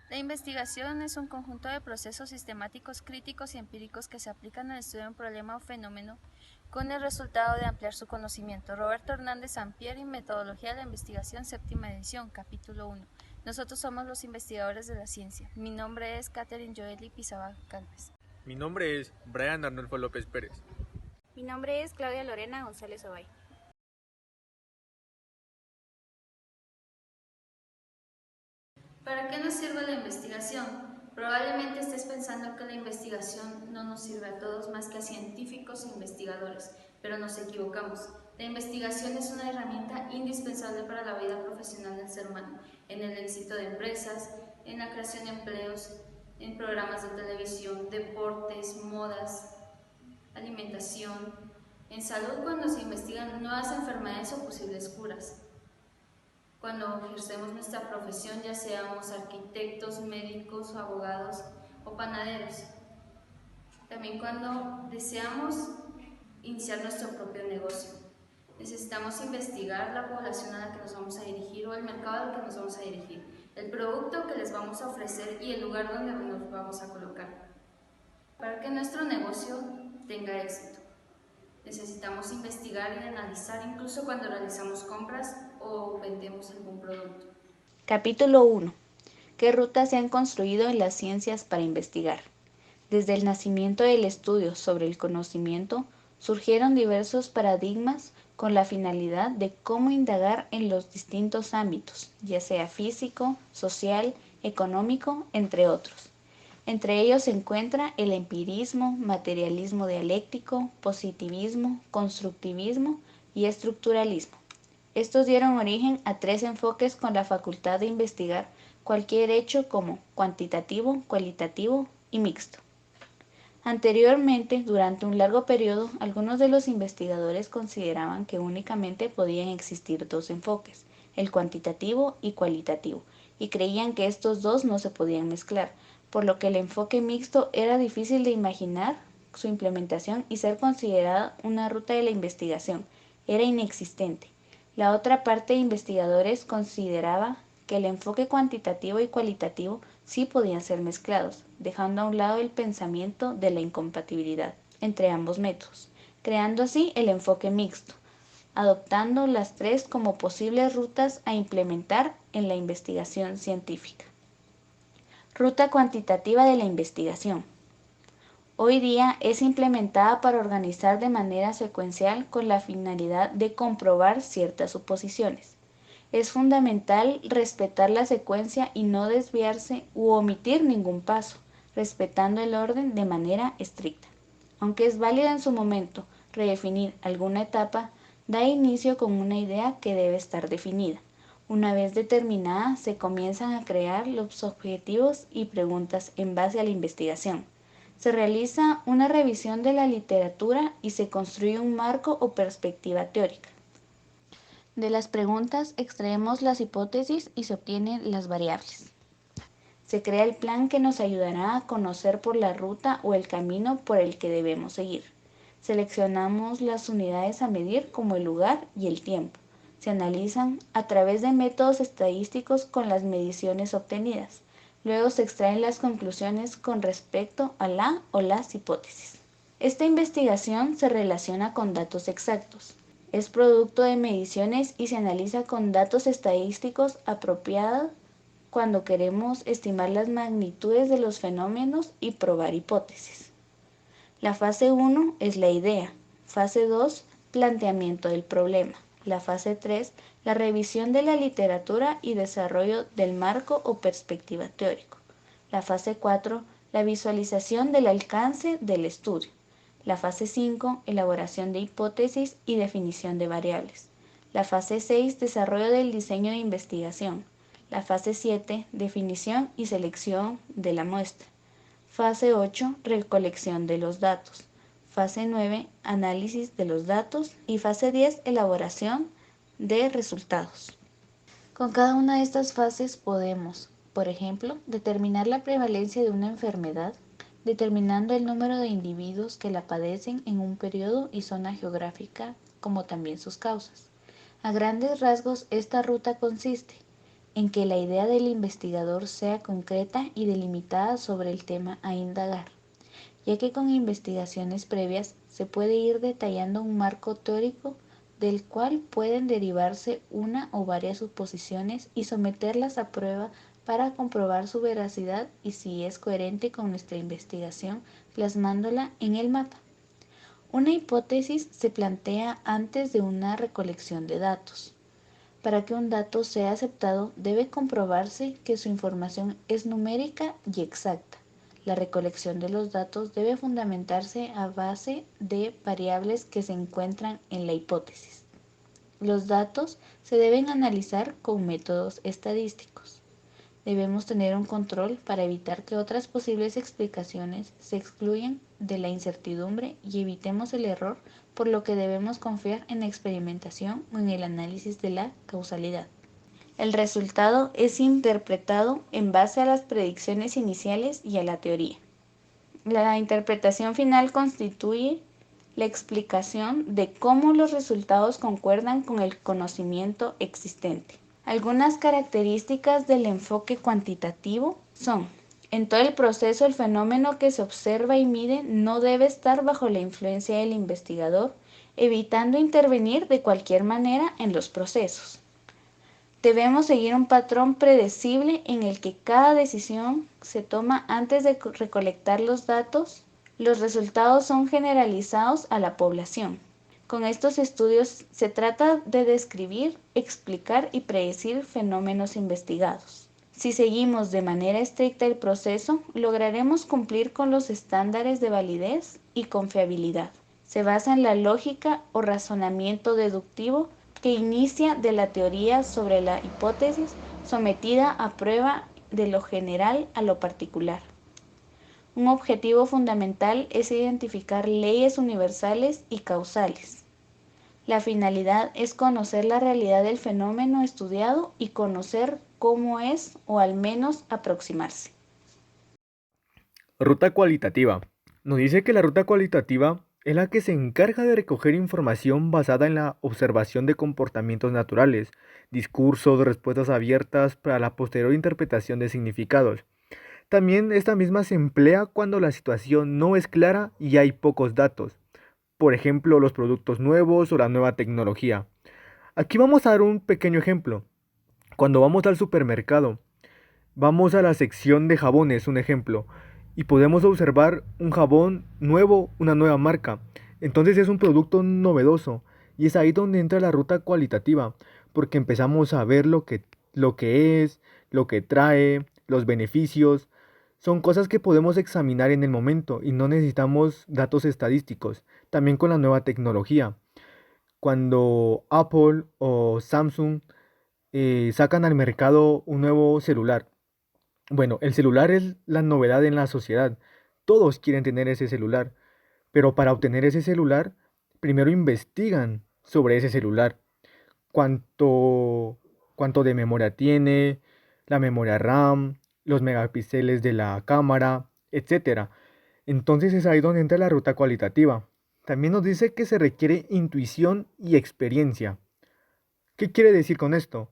La investigación es un conjunto de procesos sistemáticos, críticos y empíricos que se aplican al estudio de un problema o fenómeno con el resultado de ampliar su conocimiento. Roberto Hernández Sampieri, Metodología de la Investigación, séptima edición, capítulo 1. Nosotros somos los investigadores de la ciencia. Mi nombre es Catherine Joely Pizabal Calves. Mi nombre es Brian Arnulfo López Pérez. Mi nombre es Claudia Lorena González Obay. ¿Para qué nos sirve la investigación? Probablemente estés pensando que la investigación no nos sirve a todos más que a científicos e investigadores, pero nos equivocamos. La investigación es una herramienta indispensable para la vida profesional del ser humano, en el éxito de empresas, en la creación de empleos, en programas de televisión, deportes, modas, alimentación, en salud cuando se investigan nuevas enfermedades o posibles curas. Cuando ejercemos nuestra profesión, ya seamos arquitectos, médicos, abogados o panaderos. También cuando deseamos iniciar nuestro propio negocio. Necesitamos investigar la población a la que nos vamos a dirigir o el mercado al que nos vamos a dirigir, el producto que les vamos a ofrecer y el lugar donde nos vamos a colocar. Para que nuestro negocio tenga éxito, necesitamos investigar y analizar incluso cuando realizamos compras o vendemos algún producto. Capítulo 1. ¿Qué rutas se han construido en las ciencias para investigar? Desde el nacimiento del estudio sobre el conocimiento, surgieron diversos paradigmas con la finalidad de cómo indagar en los distintos ámbitos, ya sea físico, social, económico, entre otros. Entre ellos se encuentra el empirismo, materialismo dialéctico, positivismo, constructivismo y estructuralismo. Estos dieron origen a 3 enfoques con la facultad de investigar cualquier hecho como cuantitativo, cualitativo y mixto. Anteriormente, durante un largo periodo, algunos de los investigadores consideraban que únicamente podían existir 2 enfoques, el cuantitativo y cualitativo, y creían que estos dos no se podían mezclar, por lo que el enfoque mixto era difícil de imaginar su implementación y ser considerada una ruta de la investigación, era inexistente. La otra parte de investigadores consideraba que el enfoque cuantitativo y cualitativo sí podían ser mezclados, dejando a un lado el pensamiento de la incompatibilidad entre ambos métodos, creando así el enfoque mixto, adoptando las 3 como posibles rutas a implementar en la investigación científica. Ruta cuantitativa de la investigación. Hoy día es implementada para organizar de manera secuencial con la finalidad de comprobar ciertas suposiciones. Es fundamental respetar la secuencia y no desviarse u omitir ningún paso, respetando el orden de manera estricta. Aunque es válido en su momento redefinir alguna etapa, da inicio con una idea que debe estar definida. Una vez determinada, se comienzan a crear los objetivos y preguntas en base a la investigación. Se realiza una revisión de la literatura y se construye un marco o perspectiva teórica. De las preguntas extraemos las hipótesis y se obtienen las variables. Se crea el plan que nos ayudará a conocer por la ruta o el camino por el que debemos seguir. Seleccionamos las unidades a medir como el lugar y el tiempo. Se analizan a través de métodos estadísticos con las mediciones obtenidas. Luego se extraen las conclusiones con respecto a la o las hipótesis. Esta investigación se relaciona con datos exactos. Es producto de mediciones y se analiza con datos estadísticos apropiados cuando queremos estimar las magnitudes de los fenómenos y probar hipótesis. La fase 1 es la idea. Fase 2, planteamiento del problema. La fase 3, la revisión de la literatura y desarrollo del marco o perspectiva teórico. La fase 4, la visualización del alcance del estudio. La fase 5, elaboración de hipótesis y definición de variables. La fase 6, desarrollo del diseño de investigación. La fase 7, definición y selección de la muestra. Fase 8, recolección de los datos. Fase 9, análisis de los datos. Y fase 10, elaboración de resultados. Con cada una de estas fases podemos, por ejemplo, determinar la prevalencia de una enfermedad, determinando el número de individuos que la padecen en un periodo y zona geográfica, como también sus causas. A grandes rasgos, esta ruta consiste en que la idea del investigador sea concreta y delimitada sobre el tema a indagar, ya que con investigaciones previas se puede ir detallando un marco teórico del cual pueden derivarse una o varias suposiciones y someterlas a prueba para comprobar su veracidad y si es coherente con nuestra investigación, plasmándola en el mapa. Una hipótesis se plantea antes de una recolección de datos. Para que un dato sea aceptado, debe comprobarse que su información es numérica y exacta. La recolección de los datos debe fundamentarse a base de variables que se encuentran en la hipótesis. Los datos se deben analizar con métodos estadísticos. Debemos tener un control para evitar que otras posibles explicaciones se excluyan de la incertidumbre y evitemos el error, por lo que debemos confiar en la experimentación o en el análisis de la causalidad. El resultado es interpretado en base a las predicciones iniciales y a la teoría. La interpretación final constituye la explicación de cómo los resultados concuerdan con el conocimiento existente. Algunas características del enfoque cuantitativo son: en todo el proceso, el fenómeno que se observa y mide no debe estar bajo la influencia del investigador, evitando intervenir de cualquier manera en los procesos. Debemos seguir un patrón predecible en el que cada decisión se toma antes de recolectar los datos. Los resultados son generalizados a la población. Con estos estudios se trata de describir, explicar y predecir fenómenos investigados. Si seguimos de manera estricta el proceso, lograremos cumplir con los estándares de validez y confiabilidad. Se basa en la lógica o razonamiento deductivo que inicia de la teoría sobre la hipótesis sometida a prueba de lo general a lo particular. Un objetivo fundamental es identificar leyes universales y causales. La finalidad es conocer la realidad del fenómeno estudiado y conocer cómo es, o al menos aproximarse. Ruta cualitativa. Nos dice que la ruta cualitativa es la que se encarga de recoger información basada en la observación de comportamientos naturales, discursos, respuestas abiertas para la posterior interpretación de significados. También esta misma se emplea cuando la situación no es clara y hay pocos datos. Por ejemplo, los productos nuevos o la nueva tecnología. Aquí vamos a dar un pequeño ejemplo. Cuando vamos al supermercado, vamos a la sección de jabones, un ejemplo, y podemos observar un jabón nuevo, una nueva marca. Entonces es un producto novedoso y es ahí donde entra la ruta cualitativa, porque empezamos a ver lo que es, lo que trae, los beneficios. Son cosas que podemos examinar en el momento y no necesitamos datos estadísticos. También con la nueva tecnología. Cuando Apple o Samsung sacan al mercado un nuevo celular. Bueno, el celular es la novedad en la sociedad. Todos quieren tener ese celular. Pero para obtener ese celular, primero investigan sobre ese celular. Cuánto de memoria tiene, la memoria RAM, los megapíxeles de la cámara, etcétera. Entonces es ahí donde entra la ruta cualitativa. También nos dice que se requiere intuición y experiencia. ¿Qué quiere decir con esto?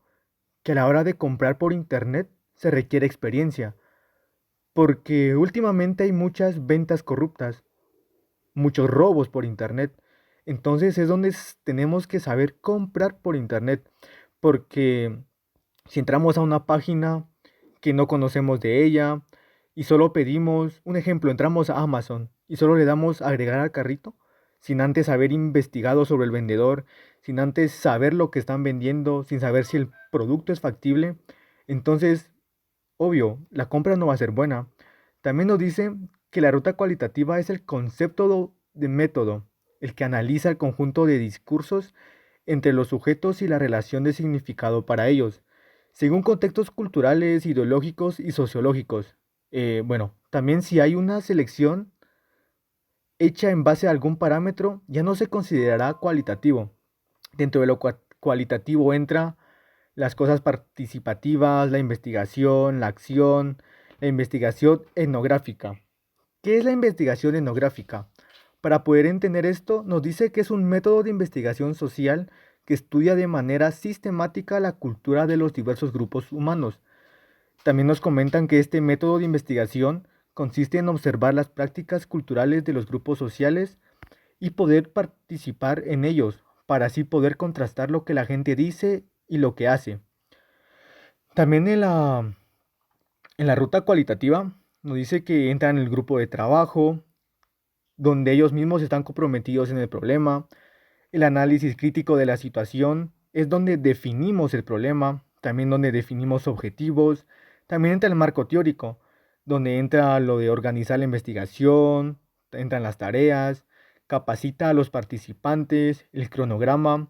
Que a la hora de comprar por internet se requiere experiencia, porque últimamente hay muchas ventas corruptas, muchos robos por internet. Entonces es donde tenemos que saber comprar por internet, porque si entramos a una página que no conocemos de ella y solo pedimos, un ejemplo, entramos a Amazon y solo le damos agregar al carrito, sin antes haber investigado sobre el vendedor, sin antes saber lo que están vendiendo, sin saber si el producto es factible, entonces, obvio, la compra no va a ser buena. También nos dice que la ruta cualitativa es el concepto de método, el que analiza el conjunto de discursos entre los sujetos y la relación de significado para ellos, según contextos culturales, ideológicos y sociológicos. También si hay una selección hecha en base a algún parámetro, ya no se considerará cualitativo. Dentro de lo cualitativo entra las cosas participativas, la investigación, la investigación etnográfica. ¿Qué es la investigación etnográfica? Para poder entender esto, nos dice que es un método de investigación social que estudia de manera sistemática la cultura de los diversos grupos humanos. También nos comentan que este método de investigación consiste en observar las prácticas culturales de los grupos sociales y poder participar en ellos, para así poder contrastar lo que la gente dice y lo que hace. También en la ruta cualitativa nos dice que entran en el grupo de trabajo, donde ellos mismos están comprometidos en el problema. El análisis crítico de la situación es donde definimos el problema, también donde definimos objetivos. También entra el marco teórico, donde entra lo de organizar la investigación, entran las tareas, capacita a los participantes, el cronograma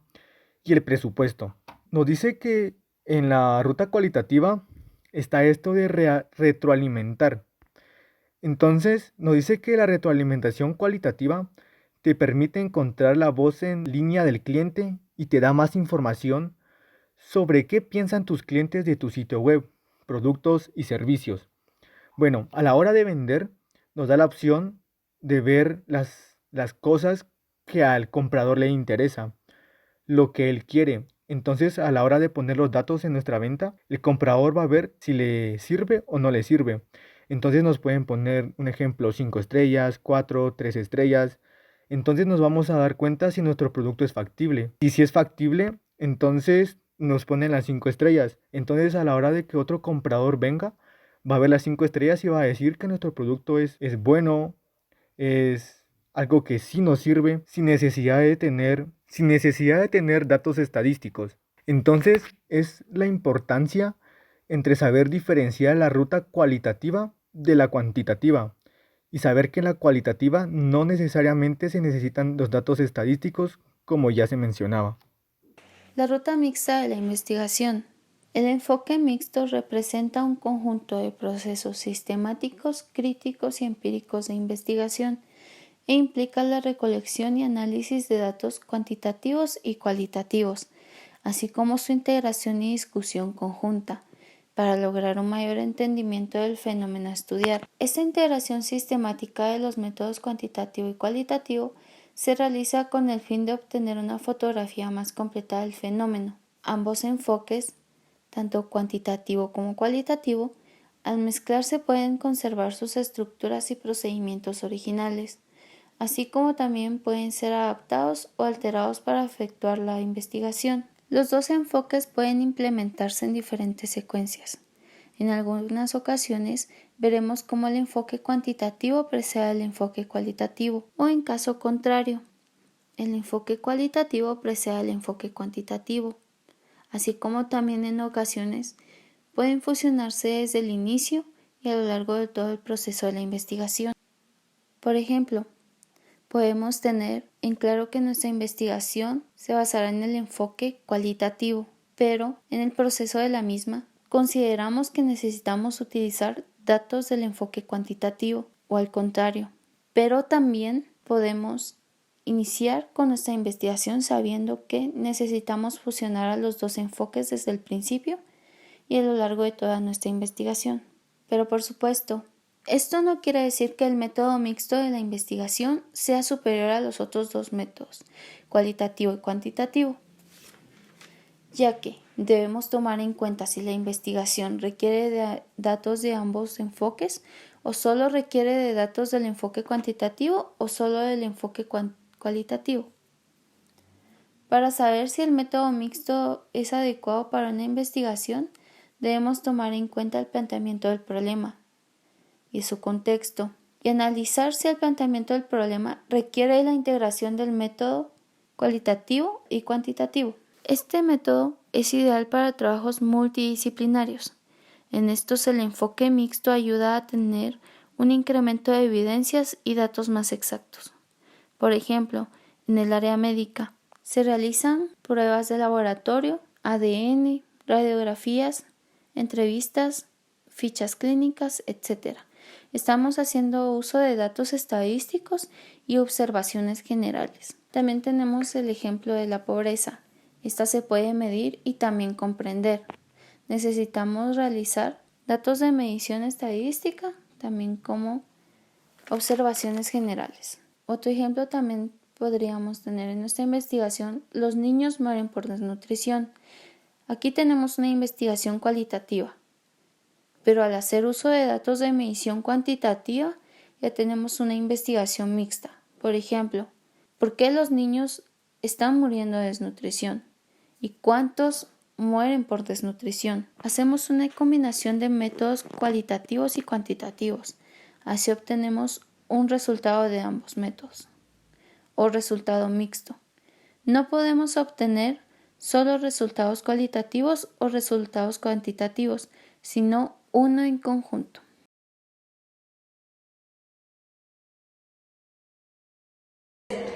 y el presupuesto. Nos dice que en la ruta cualitativa está esto de retroalimentar. Entonces, nos dice que la retroalimentación cualitativa te permite encontrar la voz en línea del cliente y te da más información sobre qué piensan tus clientes de tu sitio web, productos y servicios. Bueno, a la hora de vender, nos da la opción de ver las cosas que al comprador le interesa, lo que él quiere. Entonces, a la hora de poner los datos en nuestra venta, el comprador va a ver si le sirve o no le sirve. Entonces nos pueden poner un ejemplo, 5 estrellas, 4, 3 estrellas. Entonces nos vamos a dar cuenta si nuestro producto es factible. Y si es factible, entonces nos ponen las 5 estrellas. Entonces a la hora de que otro comprador venga, va a ver las 5 estrellas y va a decir que nuestro producto es bueno, es algo que sí nos sirve sin necesidad de tener datos estadísticos. Entonces es la importancia entre saber diferenciar la ruta cualitativa de la cuantitativa y saber que en la cualitativa no necesariamente se necesitan los datos estadísticos como ya se mencionaba. La ruta mixta de la investigación. El enfoque mixto representa un conjunto de procesos sistemáticos, críticos y empíricos de investigación e implica la recolección y análisis de datos cuantitativos y cualitativos, así como su integración y discusión conjunta, para lograr un mayor entendimiento del fenómeno a estudiar. Esta integración sistemática de los métodos cuantitativo y cualitativo se realiza con el fin de obtener una fotografía más completa del fenómeno. Ambos enfoques, tanto cuantitativo como cualitativo, al mezclarse pueden conservar sus estructuras y procedimientos originales, así como también pueden ser adaptados o alterados para efectuar la investigación. Los dos enfoques pueden implementarse en diferentes secuencias. En algunas ocasiones veremos cómo el enfoque cuantitativo precede al enfoque cualitativo, o en caso contrario, el enfoque cualitativo precede al enfoque cuantitativo, así como también en ocasiones pueden fusionarse desde el inicio y a lo largo de todo el proceso de la investigación. Por ejemplo, podemos tener en claro que nuestra investigación se basará en el enfoque cualitativo, pero en el proceso de la misma consideramos que necesitamos utilizar datos del enfoque cuantitativo o al contrario, pero también podemos iniciar con nuestra investigación sabiendo que necesitamos fusionar a los dos enfoques desde el principio y a lo largo de toda nuestra investigación. Pero por supuesto, esto no quiere decir que el método mixto de la investigación sea superior a los otros dos métodos, cualitativo y cuantitativo, ya que debemos tomar en cuenta si la investigación requiere de datos de ambos enfoques o solo requiere de datos del enfoque cuantitativo o solo del enfoque cualitativo. Para saber si el método mixto es adecuado para una investigación, debemos tomar en cuenta el planteamiento del problema y su contexto, y analizar si el planteamiento del problema requiere la integración del método cualitativo y cuantitativo. Este método es ideal para trabajos multidisciplinarios. En estos el enfoque mixto ayuda a tener un incremento de evidencias y datos más exactos. Por ejemplo, en el área médica se realizan pruebas de laboratorio, ADN, radiografías, entrevistas, fichas clínicas, etc. Estamos haciendo uso de datos estadísticos y observaciones generales. También tenemos el ejemplo de la pobreza. Esta se puede medir y también comprender. Necesitamos realizar datos de medición estadística, también como observaciones generales. Otro ejemplo también podríamos tener en nuestra investigación, los niños mueren por desnutrición. Aquí tenemos una investigación cualitativa, pero al hacer uso de datos de medición cuantitativa, ya tenemos una investigación mixta. Por ejemplo, ¿por qué los niños están muriendo de desnutrición? ¿Y cuántos mueren por desnutrición? Hacemos una combinación de métodos cualitativos y cuantitativos. Así obtenemos un resultado de ambos métodos, o resultado mixto. No podemos obtener solo resultados cualitativos o resultados cuantitativos, sino uno en conjunto.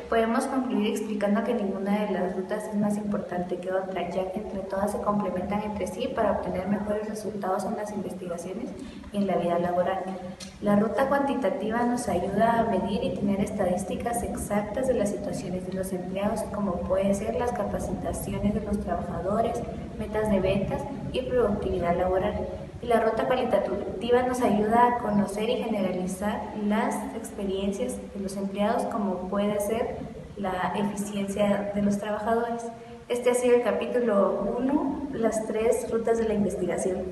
Podemos concluir explicando que ninguna de las rutas es más importante que otra, ya que entre todas se complementan entre sí para obtener mejores resultados en las investigaciones y en la vida laboral. La ruta cuantitativa nos ayuda a medir y tener estadísticas exactas de las situaciones de los empleados, como pueden ser las capacitaciones de los trabajadores, metas de ventas y productividad laboral. Y la ruta cualitativa nos ayuda a conocer y generalizar las experiencias de los empleados, como puede ser la eficiencia de los trabajadores. Este ha sido el capítulo 1, las 3 rutas de la investigación.